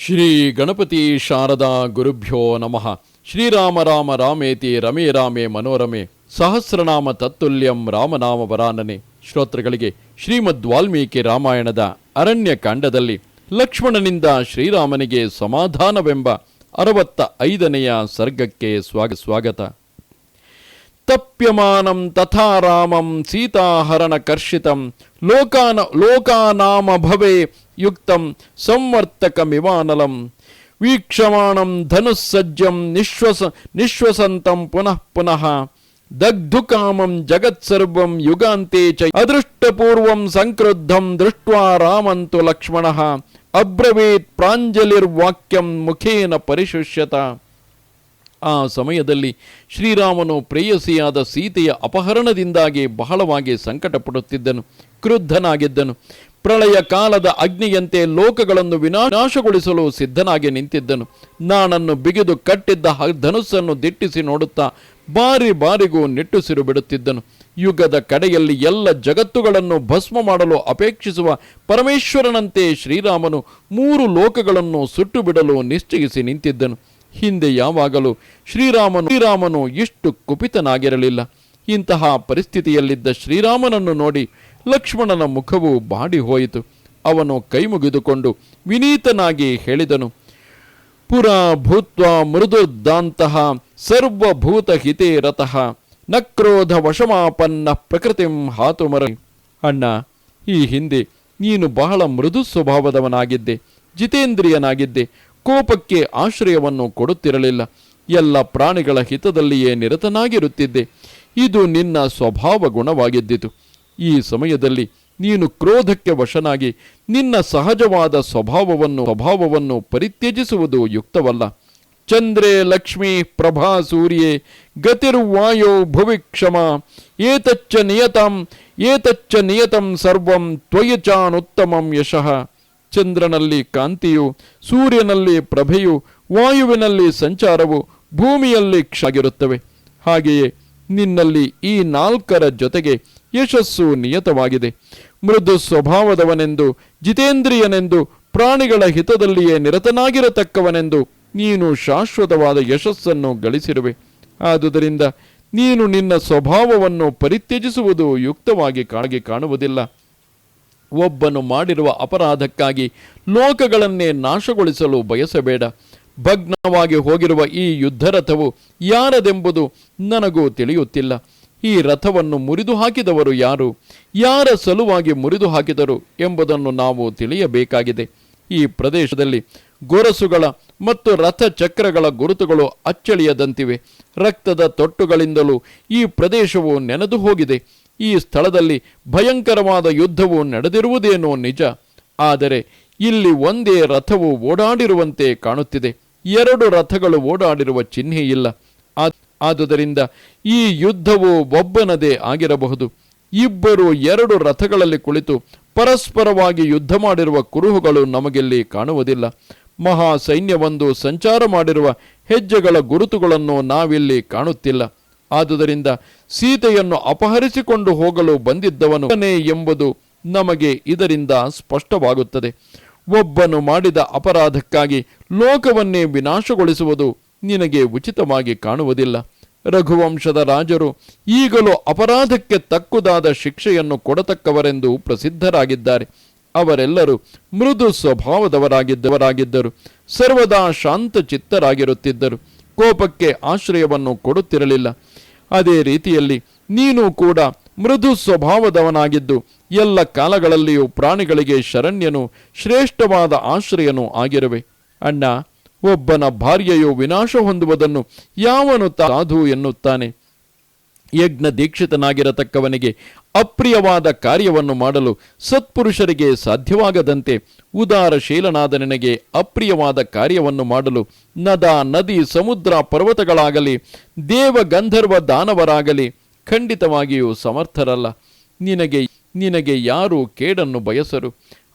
ಶ್ರೀ ಗಣಪತಿ ಶಾರದಾ ಗುರುಭ್ಯೋ ನಮಃ. ಶ್ರೀರಾಮ ರಾಮ ರಾಮೇತಿ ರಮೇ ರಾಮೇ ಮನೋರಮೆ ಸಹಸ್ರನಾಮ ತತ್ತುಲ್ಯಂ ರಾಮನಾಮ ವರಾನನೆ. ಶ್ರೋತೃಗಳಿಗೆ ಶ್ರೀಮದ್ ವಾಲ್ಮೀಕಿ ರಾಮಾಯಣದ ಅರಣ್ಯಕಾಂಡದಲ್ಲಿ ಲಕ್ಷ್ಮಣನಿಂದ ಶ್ರೀರಾಮನಿಗೆ ಸಮಾಧಾನವೆಂಬ 65ನೆಯ ಸರ್ಗಕ್ಕೆ ಸ್ವಾಗತ. ತಪ್ಯಮಾನಂ ತಥಾ ರಾಮಂ ಸೀತಾಹರಣ ಕರ್ಷಿತಂ ಲೋಕಾನಾಮ ಭವೇ ಯುಕ್ತಂ ಸಂವರ್ತಕಮಿವಾನಲಂ ವೀಕ್ಷಮಾಣಂ ಧನುಸ್ಸಜ್ಜಂ ನಿಶ್ವಸಂತಂ ಪುನಃ ಪುನಃ ದಗ್ಧುಕಾಮಂ ಜಗತ್ಸರ್ವಂ ಯುಗಾಂತೆ ಚ ಅದೃಷ್ಟಪೂರ್ವಂ ಸಂಕ್ರುದ್ಧಂ ದೃಷ್ಟ್ವಾ ರಾಮಂತು ಲಕ್ಷ್ಮಣಃ ಅಬ್ರವೀತ್ ಪ್ರಾಂಜಲಿರ್ವಾಕ್ಯಂ ಮುಖೇನ ಪರಿಶುಷ್ಯತ. ಆ ಸಮಯದಲ್ಲಿ ಶ್ರೀರಾಮನು ಪ್ರೇಯಸಿಯಾದ ಸೀತೆಯ ಅಪಹರಣದಿಂದಾಗಿ ಬಹಳವಾಗಿ ಸಂಕಟಪಡುತ್ತಿದ್ದನು, ಕ್ರುದ್ಧನಾಗಿದ್ದನು. ಪ್ರಳಯ ಕಾಲದ ಅಗ್ನಿಯಂತೆ ಲೋಕಗಳನ್ನು ವಿನಾಶಗೊಳಿಸಲು ಸಿದ್ಧನಾಗಿ ನಿಂತಿದ್ದನು. ನಾನನ್ನು ಬಿಗಿದು ಕಟ್ಟಿದ್ದ ಧನುಸ್ಸನ್ನು ದಿಟ್ಟಿಸಿ ನೋಡುತ್ತಾ ಬಾರಿಗೂ ನಿಟ್ಟುಸಿರು ಬಿಡುತ್ತಿದ್ದನು. ಯುಗದ ಕಡೆಯಲ್ಲಿ ಎಲ್ಲ ಜಗತ್ತುಗಳನ್ನು ಭಸ್ಮ ಮಾಡಲು ಅಪೇಕ್ಷಿಸುವ ಪರಮೇಶ್ವರನಂತೆ ಶ್ರೀರಾಮನು 3 ಲೋಕಗಳನ್ನು ಸುಟ್ಟು ಬಿಡಲು ನಿಶ್ಚಯಿಸಿ ನಿಂತಿದ್ದನು. ಹಿಂದೆ ಯಾವಾಗಲೂ ಶ್ರೀರಾಮನು ಇಷ್ಟು ಕುಪಿತನಾಗಿರಲಿಲ್ಲ. ಇಂತಹ ಪರಿಸ್ಥಿತಿಯಲ್ಲಿದ್ದ ಶ್ರೀರಾಮನನ್ನು ನೋಡಿ ಲಕ್ಷ್ಮಣನ ಮುಖವು ಬಾಡಿ ಹೋಯಿತು. ಅವನು ಕೈಮುಗಿದುಕೊಂಡು ವಿನೀತನಾಗಿ ಹೇಳಿದನು, ಪುರಾ ಭೂತ್ವ ಮೃದುರ್ದಾಂತಹ ಸರ್ವಭೂತ ಹಿತೇ ರತಃ ನ ಕ್ರೋಧ ವಶಮಾಪನ್ನ ಪ್ರಕೃತಿಂ ಹಾತುಮರ. ಅಣ್ಣ, ಈ ಹಿಂದೆ ನೀನು ಬಹಳ ಮೃದು ಸ್ವಭಾವದವನಾಗಿದ್ದೆ, ಜಿತೇಂದ್ರಿಯನಾಗಿದ್ದೆ, ಕೋಪಕ್ಕೆ ಆಶ್ರಯವನ್ನು ಕೊಡುತ್ತಿರಲಿಲ್ಲ. ಎಲ್ಲ ಪ್ರಾಣಿಗಳ ಹಿತದಲ್ಲಿಯೇ ನಿರತನಾಗಿರುತ್ತಿದ್ದೆ. ಇದು ನಿನ್ನ ಸ್ವಭಾವ ಗುಣವಾಗಿದ್ದಿತು. ಈ ಸಮಯದಲ್ಲಿ ನೀನು ಕ್ರೋಧಕ್ಕೆ ವಶನಾಗಿ ನಿನ್ನ ಸಹಜವಾದ ಸ್ವಭಾವವನ್ನು ಪರಿತ್ಯಜಿಸುವುದು ಯುಕ್ತವಲ್ಲ. ಚಂದ್ರೇ ಲಕ್ಷ್ಮೀ ಪ್ರಭಾ ಸೂರ್ಯೇ ಗತಿರ್ವಾಯೋ ಭುವಿಕ್ಷಮ ಏತಚ್ಚ ನಿಯತಂ ಸರ್ವಂ ತ್ವಯಿ ಚಾನುತ್ತಮಂ ಯಶಃ. ಚಂದ್ರನಲ್ಲಿ ಕಾಂತಿಯು, ಸೂರ್ಯನಲ್ಲಿ ಪ್ರಭೆಯು, ವಾಯುವಿನಲ್ಲಿ ಸಂಚಾರವು, ಭೂಮಿಯಲ್ಲಿ ಕ್ಷಾಗಿರುತ್ತವೆ. ಹಾಗೆಯೇ ನಿನ್ನಲ್ಲಿ ಈ 4ರ ಜೊತೆಗೆ ಯಶಸ್ಸು ನಿಯತವಾಗಿದೆ. ಮೃದು ಸ್ವಭಾವದವನೆಂದು, ಜಿತೇಂದ್ರಿಯನೆಂದು, ಪ್ರಾಣಿಗಳ ಹಿತದಲ್ಲಿಯೇ ನಿರತನಾಗಿರತಕ್ಕವನೆಂದು ನೀನು ಶಾಶ್ವತವಾದ ಯಶಸ್ಸನ್ನು ಗಳಿಸಿರುವೆ. ಆದುದರಿಂದ ನೀನು ನಿನ್ನ ಸ್ವಭಾವವನ್ನು ಪರಿತ್ಯಜಿಸುವುದು ಯುಕ್ತವಾಗಿ ಕಾಣುವುದಿಲ್ಲ. ಒಬ್ಬನು ಮಾಡಿರುವ ಅಪರಾಧಕ್ಕಾಗಿ ಲೋಕಗಳನ್ನೇ ನಾಶಗೊಳಿಸಲು ಬಯಸಬೇಡ. ಭಗ್ನವಾಗಿ ಹೋಗಿರುವ ಈ ಯುದ್ಧರಥವು ಯಾರದೆಂಬುದು ನನಗೂ ತಿಳಿಯುತ್ತಿಲ್ಲ. ಈ ರಥವನ್ನು ಮುರಿದು ಹಾಕಿದವರು ಯಾರು, ಯಾರ ಸಲುವಾಗಿ ಮುರಿದು ಹಾಕಿದರು ಎಂಬುದನ್ನು ನಾವು ತಿಳಿಯಬೇಕಾಗಿದೆ. ಈ ಪ್ರದೇಶದಲ್ಲಿ ಗೊರಸುಗಳ ಮತ್ತು ರಥಚಕ್ರಗಳ ಗುರುತುಗಳು ಅಚ್ಚಳಿಯದಂತಿವೆ. ರಕ್ತದ ತೊಟ್ಟುಗಳಿಂದಲೂ ಈ ಪ್ರದೇಶವು ನೆನೆದು ಹೋಗಿದೆ. ಈ ಸ್ಥಳದಲ್ಲಿ ಭಯಂಕರವಾದ ಯುದ್ಧವು ನಡೆದಿರುವುದೇನೋ ನಿಜ, ಆದರೆ ಇಲ್ಲಿ ಒಂದೇ ರಥವು ಓಡಾಡಿರುವಂತೆ ಕಾಣುತ್ತಿದೆ. 2 ರಥಗಳು ಓಡಾಡಿರುವ ಚಿಹ್ನೆ ಇಲ್ಲ. ಆದುದರಿಂದ ಈ ಯುದ್ಧವು ಒಬ್ಬನದೇ ಆಗಿರಬಹುದು. ಇಬ್ಬರು 2 ರಥಗಳಲ್ಲಿ ಕುಳಿತು ಪರಸ್ಪರವಾಗಿ ಯುದ್ಧ ಮಾಡಿರುವ ಕುರುಹುಗಳು ನಮಗಿಲ್ಲಿ ಕಾಣುವುದಿಲ್ಲ. ಮಹಾ ಸೈನ್ಯವೊಂದು ಸಂಚಾರ ಮಾಡಿರುವ ಹೆಜ್ಜೆಗಳ ಗುರುತುಗಳನ್ನು ನಾವಿಲ್ಲಿ ಕಾಣುತ್ತಿಲ್ಲ. ಆದುದರಿಂದ ಸೀತೆಯನ್ನು ಅಪಹರಿಸಿಕೊಂಡು ಹೋಗಲು ಬಂದಿದ್ದವನು ಎಂಬುದು ನಮಗೆ ಇದರಿಂದ ಸ್ಪಷ್ಟವಾಗುತ್ತದೆ. ಒಬ್ಬನು ಮಾಡಿದ ಅಪರಾಧಕ್ಕಾಗಿ ಲೋಕವನ್ನೇ ವಿನಾಶಗೊಳಿಸುವುದು ನಿನಗೆ ಉಚಿತವಾಗಿ ಕಾಣುವುದಿಲ್ಲ. ರಘುವಂಶದ ರಾಜರು ಈಗಲೂ ಅಪರಾಧಕ್ಕೆ ತಕ್ಕುದಾದ ಶಿಕ್ಷೆಯನ್ನು ಕೊಡತಕ್ಕವರೆಂದು ಪ್ರಸಿದ್ಧರಾಗಿದ್ದಾರೆ. ಅವರೆಲ್ಲರೂ ಮೃದು ಸ್ವಭಾವದವರಾಗಿದ್ದರು. ಸರ್ವದಾ ಶಾಂತ ಚಿತ್ತರಾಗಿರುತ್ತಿದ್ದರು. ಕೋಪಕ್ಕೆ ಆಶ್ರಯವನ್ನು ಕೊಡುತ್ತಿರಲಿಲ್ಲ. ಅದೇ ರೀತಿಯಲ್ಲಿ ನೀನು ಕೂಡ ಮೃದು ಸ್ವಭಾವದವನಾಗಿದ್ದು ಎಲ್ಲ ಕಾಲಗಳಲ್ಲಿಯೂ ಪ್ರಾಣಿಗಳಿಗೆ ಶರಣ್ಯನು, ಶ್ರೇಷ್ಠವಾದ ಆಶ್ರಯನೂ ಆಗಿರುವೆ. ಅಣ್ಣ, ಒಬ್ಬನ ಭಾರ್ಯೆಯು ವಿನಾಶ ಹೊಂದುವುದನ್ನು ಯಾವನು ಸಾಧು ಎನ್ನುತ್ತಾನೆ? ಯಜ್ಞ ದೀಕ್ಷಿತನಾಗಿರತಕ್ಕವನಿಗೆ ಅಪ್ರಿಯವಾದ ಕಾರ್ಯವನ್ನು ಮಾಡಲು ಸತ್ಪುರುಷರಿಗೆ ಸಾಧ್ಯವಾಗದಂತೆ ಉದಾರಶೀಲನಾದ ನಿನಗೆ ಅಪ್ರಿಯವಾದ ಕಾರ್ಯವನ್ನು ಮಾಡಲು ನದ, ನದಿ, ಸಮುದ್ರ, ಪರ್ವತಗಳಾಗಲಿ, ದೇವ, ಗಂಧರ್ವ, ದಾನವರಾಗಲಿ ಖಂಡಿತವಾಗಿಯೂ ಸಮರ್ಥರಲ್ಲ. ನಿನಗೆ ಯಾರೂ ಕೇಡನ್ನು ಬಯಸರು.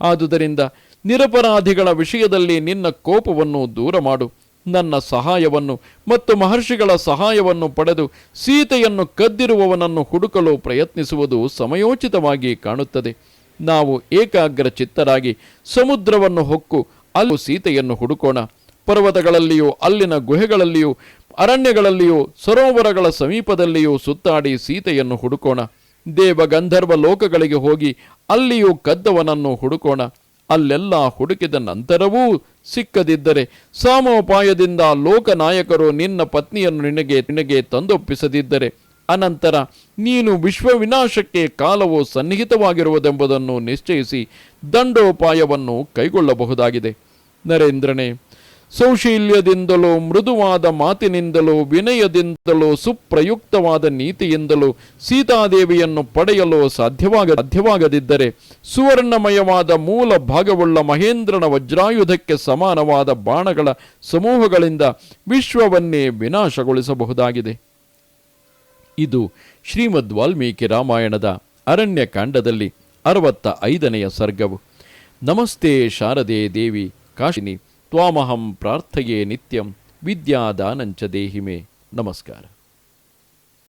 ಆದುದರಿಂದ ನಿರಪರಾಧಿಗಳ ವಿಷಯದಲ್ಲಿ ನಿನ್ನ ಕೋಪವನ್ನು ದೂರ ಮಾಡು. ನನ್ನ ಸಹಾಯವನ್ನು ಮತ್ತು ಮಹರ್ಷಿಗಳ ಸಹಾಯವನ್ನು ಪಡೆದು ಸೀತೆಯನ್ನು ಕದ್ದಿರುವವನನ್ನು ಹುಡುಕಲು ಪ್ರಯತ್ನಿಸುವುದು ಸಮಯೋಚಿತವಾಗಿ ಕಾಣುತ್ತದೆ. ನಾವು ಏಕಾಗ್ರ ಚಿತ್ತರಾಗಿ ಸಮುದ್ರವನ್ನು ಹೊಕ್ಕು ಅಲ್ಲಿ ಸೀತೆಯನ್ನು ಹುಡುಕೋಣ. ಪರ್ವತಗಳಲ್ಲಿಯೂ ಅಲ್ಲಿನ ಗುಹೆಗಳಲ್ಲಿಯೂ ಅರಣ್ಯಗಳಲ್ಲಿಯೂ ಸರೋವರಗಳ ಸಮೀಪದಲ್ಲಿಯೂ ಸುತ್ತಾಡಿ ಸೀತೆಯನ್ನು ಹುಡುಕೋಣ. ದೇವ ಗಂಧರ್ವ ಲೋಕಗಳಿಗೆ ಹೋಗಿ ಅಲ್ಲಿಯೂ ಕದ್ದವನನ್ನು ಹುಡುಕೋಣ. ಅಲ್ಲೆಲ್ಲ ಹುಡುಕಿದ ನಂತರವೂ ಸಿಕ್ಕದಿದ್ದರೆ ಸಾಮೋಪಾಯದಿಂದ ಲೋಕನಾಯಕರು ನಿನ್ನ ಪತ್ನಿಯನ್ನು ನಿನಗೆ ತಂದೊಪ್ಪಿಸದಿದ್ದರೆ ಅನಂತರ ನೀನು ವಿಶ್ವವಿನಾಶಕ್ಕೆ ಕಾಲವು ಸನ್ನಿಹಿತವಾಗಿರುವುದೆಂಬುದನ್ನು ನಿಶ್ಚಯಿಸಿ ದಂಡೋಪಾಯವನ್ನು ಕೈಗೊಳ್ಳಬಹುದಾಗಿದೆ. ನರೇಂದ್ರನೇ, ಸೌಶೀಲ್ಯದಿಂದಲೂ ಮೃದುವಾದ ಮಾತಿನಿಂದಲೂ ವಿನಯದಿಂದಲೂ ಸುಪ್ರಯುಕ್ತವಾದ ನೀತಿಯಿಂದಲೂ ಸೀತಾದೇವಿಯನ್ನು ಪಡೆಯಲು ಸಾಧ್ಯವಾಗದಿದ್ದರೆ ಸುವರ್ಣಮಯವಾದ ಮೂಲ ಭಾಗವುಳ್ಳ ಮಹೇಂದ್ರನ ವಜ್ರಾಯುಧಕ್ಕೆ ಸಮಾನವಾದ ಬಾಣಗಳ ಸಮೂಹಗಳಿಂದ ವಿಶ್ವವನ್ನೇ ವಿನಾಶಗೊಳಿಸಬಹುದಾಗಿದೆ. ಇದು ಶ್ರೀಮದ್ ವಾಲ್ಮೀಕಿ ರಾಮಾಯಣದ ಅರಣ್ಯಕಾಂಡದಲ್ಲಿ 65ನೆಯ ಸರ್ಗವು. ನಮಸ್ತೆ ಶಾರದೆ ದೇವಿ ಕಾಶಿನಿ ತ್ವಾಮಹಂ ಪ್ರಾರ್ಥಯೇ ನಿತ್ಯಂ ವಿದ್ಯಾದಾನಂಚ ದೇಹಿಮೆ. ನಮಸ್ಕಾರ.